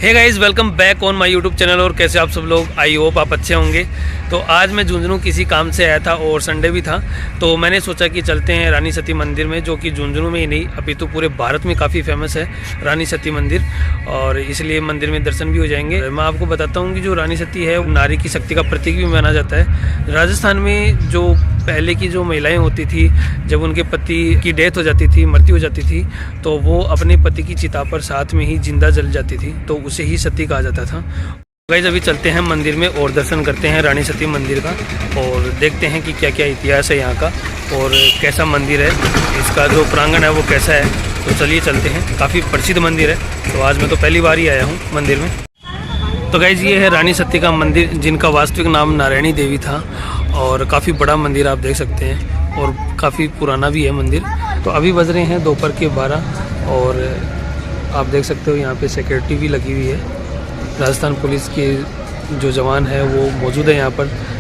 Hey guys, welcome back on my YouTube channel. और कैसे आप सब लोग, आई होप आप अच्छे होंगे। तो आज मैं झुंझुनू किसी काम से आया था और संडे भी था, तो मैंने सोचा कि चलते हैं रानी सती मंदिर में, जो कि झुंझुनू में ही नहीं अभी तो पूरे भारत में काफ़ी फेमस है रानी सती मंदिर, और इसलिए मंदिर में दर्शन भी हो जाएंगे। मैं आपको बताता हूँ कि जो रानी सती है नारी की शक्ति का प्रतीक भी माना जाता है। राजस्थान में जो पहले की जो महिलाएं होती थी, जब उनके पति की डेथ हो जाती थी, मृत्यु हो जाती थी, तो वो अपने पति की चिता पर साथ में ही जिंदा जल जाती थी, तो उसे ही सती कहा जाता था। गाइस, अभी चलते हैं मंदिर में और दर्शन करते हैं रानी सती मंदिर का, और देखते हैं कि क्या क्या इतिहास है यहाँ का और कैसा मंदिर है, इसका जो प्रांगण है वो कैसा है। तो चलिए चलते हैं। काफ़ी प्रसिद्ध मंदिर है, तो आज मैं तो पहली बार ही आया हूँ मंदिर में। तो गाइस, ये है रानी सती का मंदिर, जिनका वास्तविक नाम नारायणी देवी था, और काफ़ी बड़ा मंदिर आप देख सकते हैं और काफ़ी पुराना भी है मंदिर। तो अभी बज रहे हैं दोपहर के 12 और आप देख सकते हो यहाँ पे सिक्योरिटी भी लगी हुई है। राजस्थान पुलिस के जो जवान है वो मौजूद है यहाँ पर।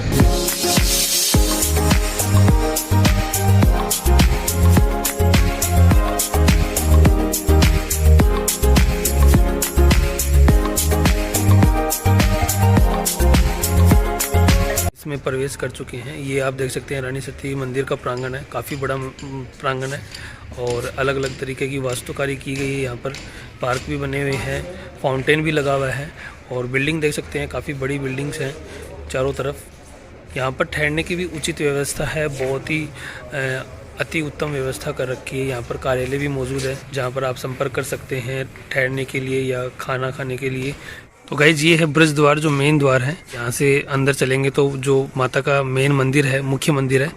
में प्रवेश कर चुके हैं। ये आप देख सकते हैं रानी सती मंदिर का प्रांगण है, काफ़ी बड़ा प्रांगण है और अलग अलग तरीके की वास्तुकारी की गई है। यहाँ पर पार्क भी बने हुए हैं, फाउंटेन भी लगा हुआ है, और बिल्डिंग देख सकते हैं, काफ़ी बड़ी बिल्डिंग्स हैं चारों तरफ। यहाँ पर ठहरने की भी उचित व्यवस्था है, बहुत ही अति उत्तम व्यवस्था कर रखी है। यहाँ पर कार्यालय भी मौजूद है, जहाँ पर आप संपर्क कर सकते हैं ठहरने के लिए या खाना खाने के लिए। तो गाइज, ये है ब्रज द्वार, जो मेन द्वार है। यहाँ से अंदर चलेंगे तो जो माता का मेन मंदिर है, मुख्य मंदिर है,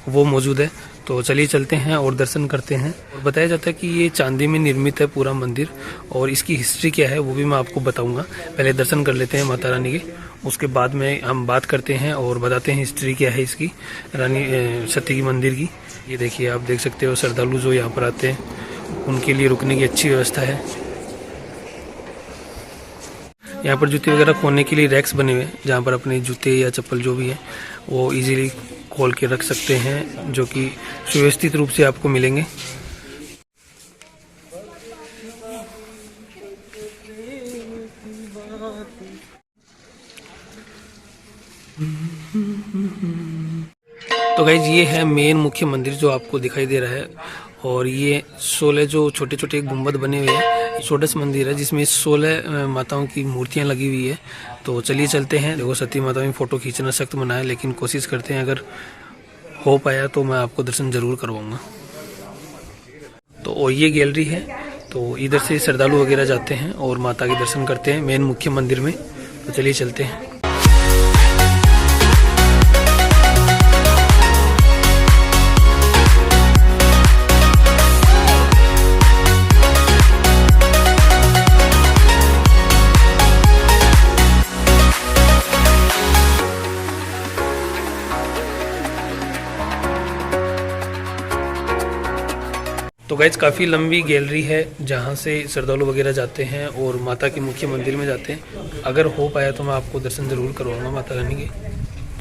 वो मौजूद है। तो चलिए चलते हैं और दर्शन करते हैं। और बताया जाता है कि ये चांदी में निर्मित है पूरा मंदिर, और इसकी हिस्ट्री क्या है वो भी मैं आपको बताऊंगा। पहले दर्शन कर लेते हैं माता रानी के, उसके बाद में हम बात करते हैं और बताते हैं हिस्ट्री क्या है इसकी, रानी सती की मंदिर की। ये देखिए, आप देख सकते हो श्रद्धालु जो यहाँ पर आते हैं उनके लिए रुकने की अच्छी व्यवस्था है। यहाँ पर जूते वगैरह खोलने के लिए रैक्स बने हुए हैं, जहाँ पर अपने जूते या चप्पल जो भी है वो इजीली खोल के रख सकते हैं, जो कि सुव्यवस्थित रूप से आपको मिलेंगे। तो गाइज, ये है मेन मुख्य मंदिर जो आपको दिखाई दे रहा है, और ये 16 जो छोटे छोटे गुंबद बने हुए हैं, षोडश मंदिर है जिसमें 16 माताओं की मूर्तियां लगी हुई है। तो चलिए चलते हैं। देखो, सती माता में फ़ोटो खींचना सख्त मना है, लेकिन कोशिश करते हैं, अगर हो पाया तो मैं आपको दर्शन ज़रूर करवाऊंगा। तो और ये गैलरी है, तो इधर से श्रद्धालु वगैरह जाते हैं और माता के दर्शन करते हैं मेन मुख्य मंदिर में। तो चलिए चलते हैं। तो गाइज, काफ़ी लंबी गैलरी है जहाँ से श्रद्धालु वगैरह जाते हैं और माता के मुख्य मंदिर में जाते हैं। अगर हो पाया तो मैं आपको दर्शन ज़रूर करवाऊंगा माता रानी के,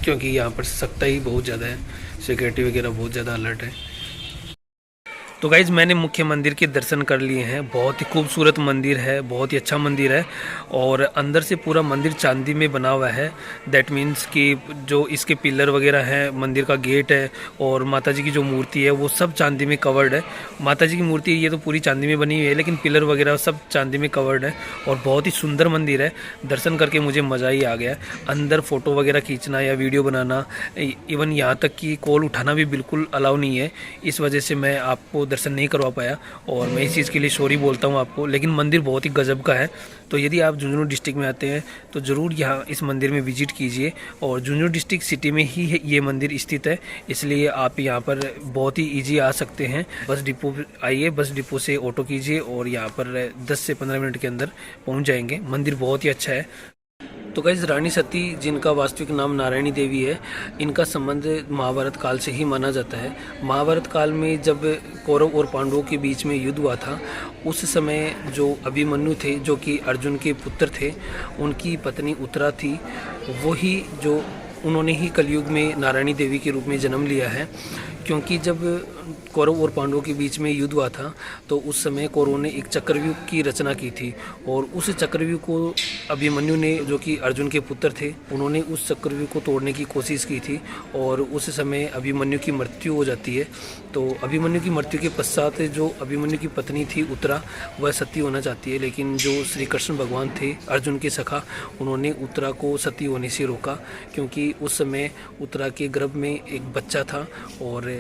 क्योंकि यहाँ पर सख्ताई बहुत ज़्यादा है, सिक्योरिटी वगैरह बहुत ज़्यादा अलर्ट है। तो गाइज, मैंने मुख्य मंदिर के दर्शन कर लिए हैं। बहुत ही खूबसूरत मंदिर है, बहुत ही अच्छा मंदिर है, और अंदर से पूरा मंदिर चांदी में बना हुआ है। दैट मीन्स कि जो इसके पिलर वगैरह हैं, मंदिर का गेट है, और माता जी की जो मूर्ति है वो सब चांदी में कवर्ड है। माता जी की मूर्ति ये तो पूरी चांदी में बनी हुई है, लेकिन पिलर वगैरह सब चांदी में कवर्ड है, और बहुत ही सुंदर मंदिर है। दर्शन करके मुझे मज़ा ही आ गया। अंदर फ़ोटो वगैरह खींचना या वीडियो बनाना, इवन यहाँ तक कि कॉल उठाना भी बिल्कुल अलाउ नहीं है। इस वजह से मैं आपको दर्शन नहीं करवा पाया, और मैं इस चीज़ के लिए सॉरी बोलता हूँ आपको। लेकिन मंदिर बहुत ही गजब का है। तो यदि आप झुंझुनू डिस्ट्रिक्ट में आते हैं तो ज़रूर यहाँ इस मंदिर में विजिट कीजिए, और झुंझुनू डिस्ट्रिक्ट सिटी में ही ये मंदिर स्थित है, इसलिए आप यहाँ पर बहुत ही ईजी आ सकते हैं। बस डिपो आइए, बस डिपो से ऑटो कीजिए और यहाँ पर 10 से 15 मिनट के अंदर पहुँच जाएंगे। मंदिर बहुत ही अच्छा है। तो गाइस, रानी सती, जिनका वास्तविक नाम नारायणी देवी है, इनका संबंध महाभारत काल से ही माना जाता है। महाभारत काल में जब कौरव और पांडवों के बीच में युद्ध हुआ था, उस समय जो अभिमन्यु थे, जो कि अर्जुन के पुत्र थे, उनकी पत्नी उत्तरा थी, वही जो उन्होंने ही कलयुग में नारायणी देवी के रूप में जन्म लिया है। क्योंकि जब कौरव और पांडवों के बीच में युद्ध हुआ था, तो उस समय कौरवों ने एक चक्रव्यूह की रचना की थी और उस चक्रव्यूह को अभिमन्यु ने, जो कि अर्जुन के पुत्र थे, उन्होंने उस चक्रव्यूह को तोड़ने की कोशिश की थी और उस समय अभिमन्यु की मृत्यु हो जाती है। तो अभिमन्यु की मृत्यु के पश्चात जो अभिमन्यु की पत्नी थी उत्तरा, वह सती होना चाहती है, लेकिन जो श्री कृष्ण भगवान थे अर्जुन के सखा, उन्होंने उत्तरा को सती होने से रोका, क्योंकि उस समय उत्तरा के गर्भ में एक बच्चा था और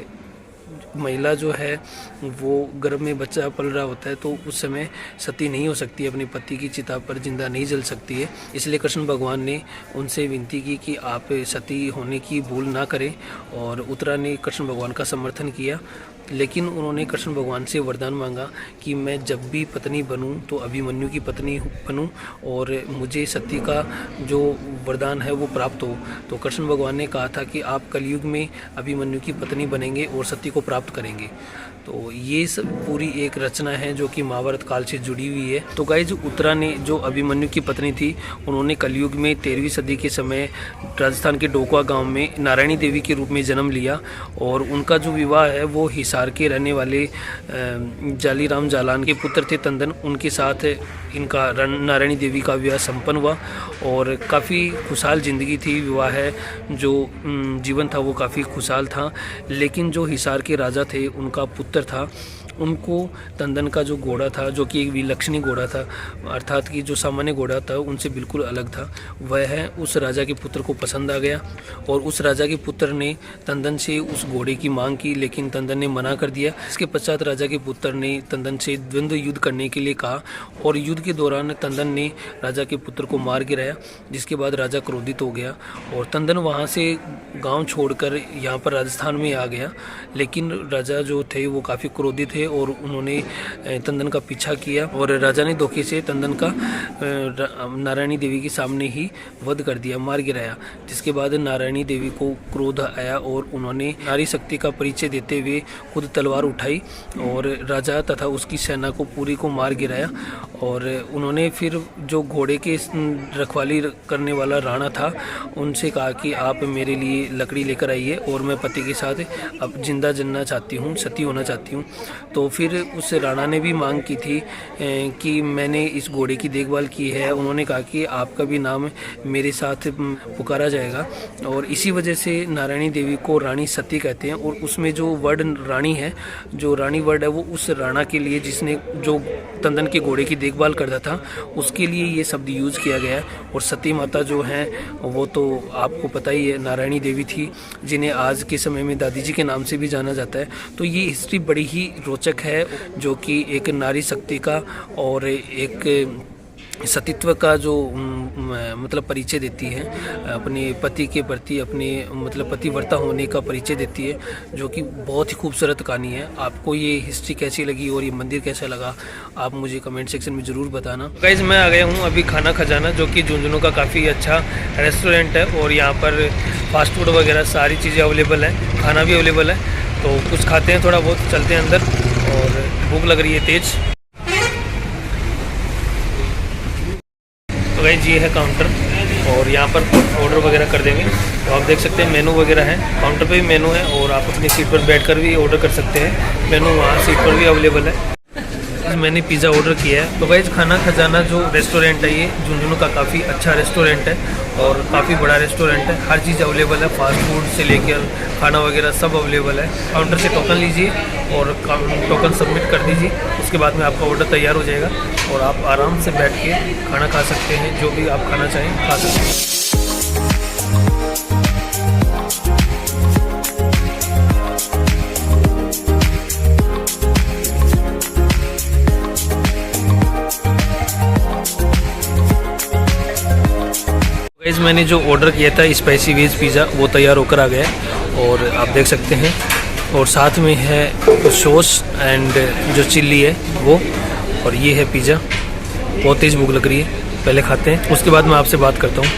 महिला जो है वो गर्भ में बच्चा पल रहा होता है, तो उस समय सती नहीं हो सकती, अपने पति की चिता पर जिंदा नहीं जल सकती है। इसलिए कृष्ण भगवान ने उनसे विनती की कि आप सती होने की भूल ना करें और उत्तरा ने कृष्ण भगवान का समर्थन किया, लेकिन उन्होंने कृष्ण भगवान से वरदान मांगा कि मैं जब भी पत्नी बनूं तो अभिमन्यु की पत्नी बनूं और मुझे सती का जो वरदान है वो प्राप्त हो। तो कृष्ण भगवान ने कहा था कि आप कलयुग में अभिमन्यु की पत्नी बनेंगे और सती को प्राप्त करेंगे। तो ये सब पूरी एक रचना है जो कि महाभारत काल से जुड़ी हुई है। तो गाइस, उत्तरा ने, जो अभिमन्यु की पत्नी थी, उन्होंने कलयुग में 13वीं सदी के समय राजस्थान के डोकवा गांव में नारायणी देवी के रूप में जन्म लिया और उनका जो विवाह है वो हिसार के रहने वाले जालीराम जालान के पुत्र थे तंदन, उनके साथ इनका नारायणी देवी का विवाह संपन्न हुआ और काफ़ी खुशहाल ज़िंदगी थी। विवाह है जो जीवन था वो काफ़ी खुशहाल था, लेकिन जो हिसार के राजा थे उनका पुत्र था, उनको तंदन का जो घोड़ा था, जो कि एक विलक्षणी घोड़ा था, अर्थात कि जो सामान्य घोड़ा था उनसे बिल्कुल अलग था, वह उस राजा के पुत्र को पसंद आ गया और उस राजा के पुत्र ने तंदन से उस घोड़े की मांग की, लेकिन तंदन ने मना कर दिया। इसके पश्चात राजा के पुत्र ने तंदन से द्वंद्व युद्ध करने के लिए कहा और युद्ध के दौरान तंदन ने राजा के पुत्र को मार गिराया, जिसके बाद राजा क्रोधित हो गया और तंदन वहाँ से गाँव छोड़कर यहाँ पर राजस्थान में आ गया। लेकिन राजा जो थे वो काफ़ी क्रोधित थे और उन्होंने तंदन का पीछा किया और राजा ने धोखे से तंदन का नारायणी देवी के सामने ही वध कर दिया, मार गिराया। जिसके बाद नारायणी देवी को क्रोध आया और उन्होंने नारी शक्ति का परिचय देते हुए खुद तलवार उठाई और राजा तथा उसकी सेना को पूरी को मार गिराया। और उन्होंने फिर जो घोड़े के रखवाली करने वाला राणा था उनसे कहा कि आप मेरे लिए लकड़ी लेकर आइए और मैं पति के साथ अब जिंदा जलना चाहती हूँ, सती होना चाहती हूँ। तो फिर उस राणा ने भी मांग की थी कि मैंने इस घोड़े की देखभाल की है, उन्होंने कहा कि आपका भी नाम मेरे साथ पुकारा जाएगा और इसी वजह से नारायणी देवी को रानी सती कहते हैं। और उसमें जो वर्ड रानी है, जो रानी वर्ड है, वो उस राणा के लिए जिसने जो तंदन के घोड़े की देखभाल करता था उसके लिए ये शब्द यूज़ किया गया है। और सती माता जो हैं वो तो आपको पता ही है, नारायणी देवी थी, जिन्हें आज के समय में दादी जी के नाम से भी जाना जाता है। तो ये हिस्ट्री बड़ी ही रोचक है, जो कि एक नारी शक्ति का और एक सतीत्व का जो मतलब परिचय देती है, अपने पति के प्रति अपने मतलब पतिव्रता होने का परिचय देती है, जो कि बहुत ही खूबसूरत कहानी है। आपको ये हिस्ट्री कैसी लगी और ये मंदिर कैसा लगा, आप मुझे कमेंट सेक्शन में ज़रूर बताना। गाइस, मैं आ गया हूँ अभी खाना खजाना, जो कि झुंझुनू का काफ़ी अच्छा रेस्टोरेंट है और यहाँ पर फास्ट फूड वगैरह सारी चीज़ें अवेलेबल हैं, खाना भी अवेलेबल है। तो कुछ खाते हैं, थोड़ा बहुत चलते हैं अंदर और भूख लग रही है तेज़। तो गाइस, ये है काउंटर और यहाँ पर ऑर्डर वगैरह कर देंगे। तो आप देख सकते हैं मेनू वगैरह है, काउंटर पे भी मेनू है और आप अपनी सीट पर बैठकर भी ऑर्डर कर सकते हैं। मेनू वहाँ सीट पर भी अवेलेबल है। मैंने पिज़्ज़ा ऑर्डर किया है। तो गाइस, खाना खजाना जो रेस्टोरेंट है ये झुंझुनू का काफ़ी अच्छा रेस्टोरेंट है और काफ़ी बड़ा रेस्टोरेंट है, हर चीज़ अवेलेबल है, फास्ट फूड से लेकर खाना वगैरह सब अवेलेबल है। काउंटर से टोकन लीजिए और टोकन सबमिट कर दीजिए, उसके बाद में आपका ऑर्डर तैयार हो जाएगा और आप आराम से बैठ के खाना खा सकते हैं, जो भी आप खाना चाहें खा सकते हैं। गाइस, मैंने जो ऑर्डर किया था स्पाइसी वेज पिज़्ज़ा वो तैयार होकर आ गया है और आप देख सकते हैं, और साथ में है सॉस एंड जो चिल्ली है वो, और ये है पिज़्ज़ा। बहुत तेज़ भूख लग रही है, पहले खाते हैं उसके बाद मैं आपसे बात करता हूँ।